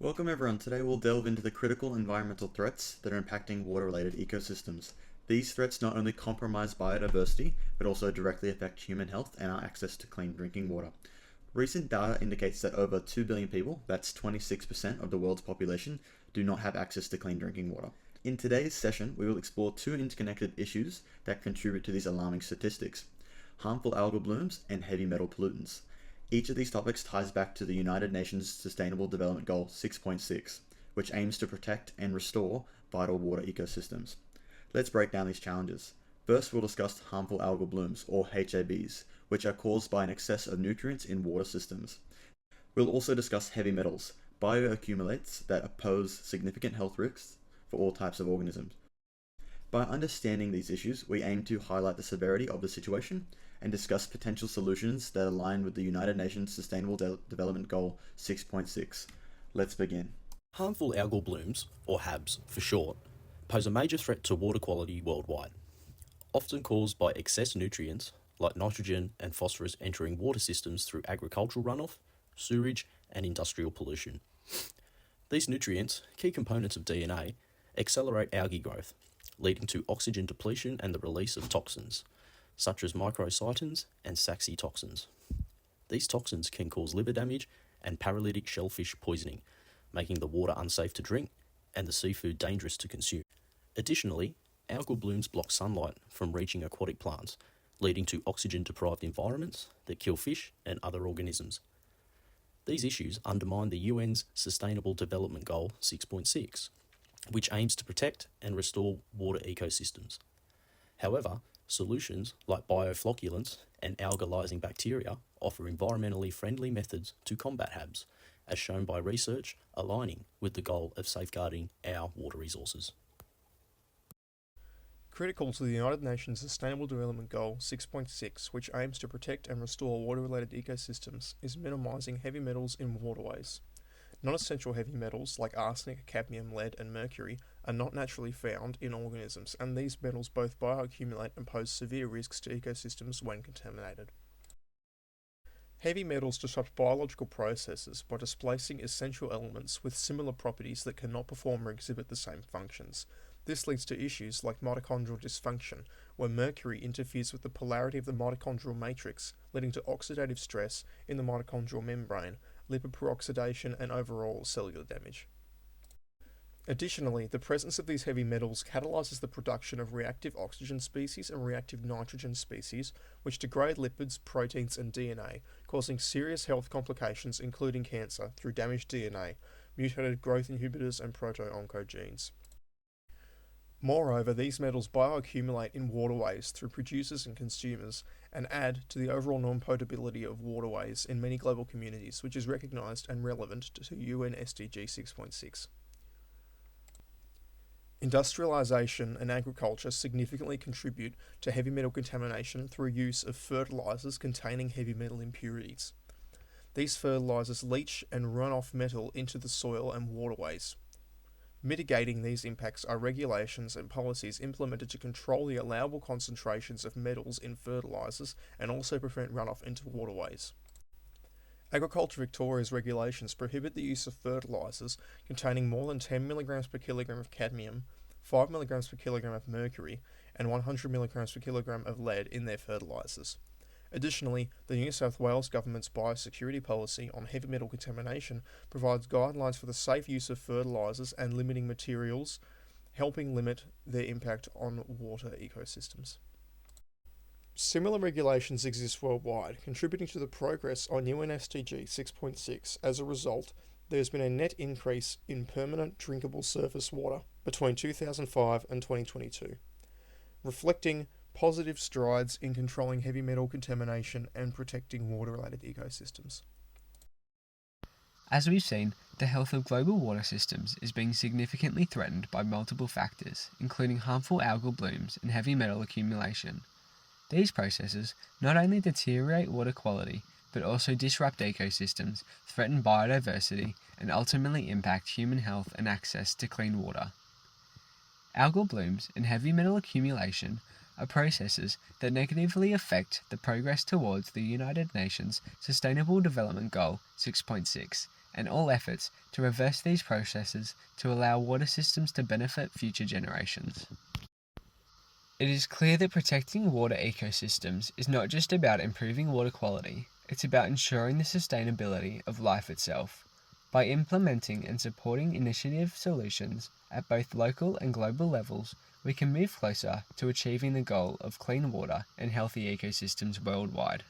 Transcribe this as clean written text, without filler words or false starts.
Welcome everyone. Today we'll delve into the critical environmental threats that are impacting water-related ecosystems. These threats not only compromise biodiversity, but also directly affect human health and our access to clean drinking water. Recent data indicates that over 2 billion people, that's 26% of the world's population, do not have access to clean drinking water. In today's session, we will explore two interconnected issues that contribute to these alarming statistics: harmful algal blooms and heavy metal pollutants. Each of these topics ties back to the United Nations Sustainable Development Goal 6.6, which aims to protect and restore vital water ecosystems. Let's break down these challenges. First, we'll discuss harmful algal blooms, or HABs, which are caused by an excess of nutrients in water systems. We'll also discuss heavy metals, bioaccumulates that pose significant health risks for all types of organisms. By understanding these issues, we aim to highlight the severity of the situation and discuss potential solutions that align with the United Nations Sustainable Development Goal 6.6. Let's begin. Harmful algal blooms, or HABs for short, pose a major threat to water quality worldwide, often caused by excess nutrients like nitrogen and phosphorus entering water systems through agricultural runoff, sewage, and industrial pollution. These nutrients, key components of DNA, accelerate algae growth, leading to oxygen depletion and the release of toxins, such as microcytins and saxitoxins. These toxins can cause liver damage and paralytic shellfish poisoning, making the water unsafe to drink and the seafood dangerous to consume. Additionally, algal blooms block sunlight from reaching aquatic plants, leading to oxygen-deprived environments that kill fish and other organisms. These issues undermine the UN's Sustainable Development Goal 6.6, which aims to protect and restore water ecosystems. However, solutions like bioflocculants and alkalizing bacteria offer environmentally friendly methods to combat HABs, as shown by research aligning with the goal of safeguarding our water resources. Critical to the United Nations Sustainable Development Goal 6.6, which aims to protect and restore water-related ecosystems, is minimizing heavy metals in waterways. Non-essential heavy metals like arsenic, cadmium, lead, and mercury are not naturally found in organisms, and these metals both bioaccumulate and pose severe risks to ecosystems when contaminated. Heavy metals disrupt biological processes by displacing essential elements with similar properties that cannot perform or exhibit the same functions. This leads to issues like mitochondrial dysfunction, where mercury interferes with the polarity of the mitochondrial matrix, leading to oxidative stress in the mitochondrial membrane, lipid peroxidation, and overall cellular damage. Additionally, the presence of these heavy metals catalyzes the production of reactive oxygen species and reactive nitrogen species, which degrade lipids, proteins, and DNA, causing serious health complications including cancer through damaged DNA, mutated growth inhibitors, and proto-oncogenes. Moreover, these metals bioaccumulate in waterways through producers and consumers and add to the overall non-potability of waterways in many global communities, which is recognised and relevant to UN SDG 6.6. Industrialisation and agriculture significantly contribute to heavy metal contamination through use of fertilisers containing heavy metal impurities. These fertilisers leach and run off metal into the soil and waterways. Mitigating these impacts are regulations and policies implemented to control the allowable concentrations of metals in fertilisers and also prevent runoff into waterways. Agriculture Victoria's regulations prohibit the use of fertilisers containing more than 10 mg per kilogram of cadmium, 5 mg per kilogram of mercury, and 100 mg per kilogram of lead in their fertilisers. Additionally, the New South Wales Government's biosecurity policy on heavy metal contamination provides guidelines for the safe use of fertilisers and limiting materials, helping limit their impact on water ecosystems. Similar regulations exist worldwide, contributing to the progress on UN SDG 6.6. As a result, there has been a net increase in permanent drinkable surface water between 2005 and 2022, reflecting positive strides in controlling heavy metal contamination and protecting water-related ecosystems. As we've seen, the health of global water systems is being significantly threatened by multiple factors, including harmful algal blooms and heavy metal accumulation. These processes not only deteriorate water quality, but also disrupt ecosystems, threaten biodiversity, and ultimately impact human health and access to clean water. Algal blooms and heavy metal accumulation are processes that negatively affect the progress towards the United Nations Sustainable Development Goal 6.6 and all efforts to reverse these processes to allow water systems to benefit future generations. It is clear that protecting water ecosystems is not just about improving water quality, it's about ensuring the sustainability of life itself. By implementing and supporting initiative solutions at both local and global levels, we can move closer to achieving the goal of clean water and healthy ecosystems worldwide.